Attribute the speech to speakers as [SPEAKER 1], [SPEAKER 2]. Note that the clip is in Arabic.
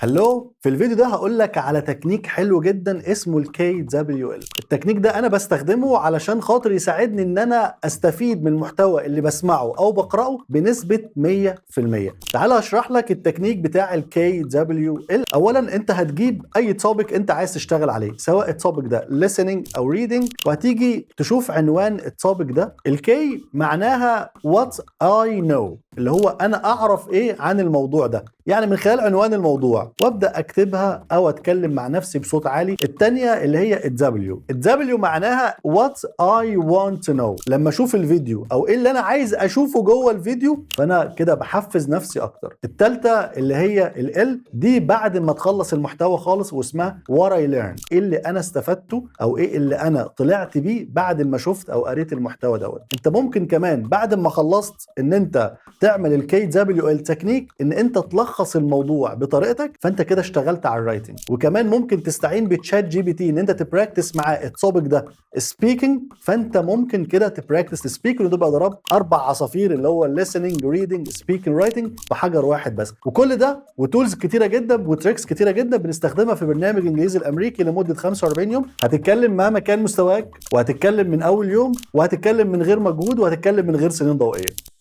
[SPEAKER 1] هلو، في الفيديو ده هقول لك على تكنيك حلو جدا اسمه الكي دبليو ال. التكنيك ده انا بستخدمه علشان خاطر يساعدني ان انا استفيد من المحتوى اللي بسمعه او بقراه بنسبه 100%. تعال اشرح لك التكنيك بتاع الكي دبليو ال. اولا انت هتجيب اي توبيك انت عايز تشتغل عليه، سواء التوبيك ده listening او reading، وهتيجي تشوف عنوان التوبيك ده. الكي معناها what I know، اللي هو انا اعرف ايه عن الموضوع ده، يعني من خلال عنوان الموضوع، وابدا اكتبها او اتكلم مع نفسي بصوت عالي. الثانيه اللي هي الدبليو معناها what I want to know، لما اشوف الفيديو او ايه اللي انا عايز اشوفه جوه الفيديو فانا كده بحفز نفسي اكتر. الثالثه اللي هي ال دي بعد ما تخلص المحتوى خالص، واسمها what I learned، ايه اللي انا استفدته او ايه اللي انا طلعت بيه بعد ما شفت او قريت المحتوى دوت. انت ممكن كمان بعد ما خلصت ان انت تعمل الكي دبليو ال تكنيك ان انت تلخص الموضوع بطريقتك، فانت كده اشتغلت على الرايتنج. وكمان ممكن تستعين بتشات جي بي تي ان انت تبراكتس مع التوبيك ده سبيكينج، فانت ممكن كده تبراكتس سبيكينج وتبقى ضربت 4 عصافير، اللي هو listening reading speaking writing، بحجر واحد بس. وكل ده وتولز كتيره جدا وتريكس كتيره جدا بنستخدمها في برنامج الانجليزي الامريكي لمده 45 يوم. هتتكلم مهما كان مستواك، وهتتكلم من اول يوم، وهتتكلم من غير مجهود، وهتتكلم من غير سنين ضوئيه.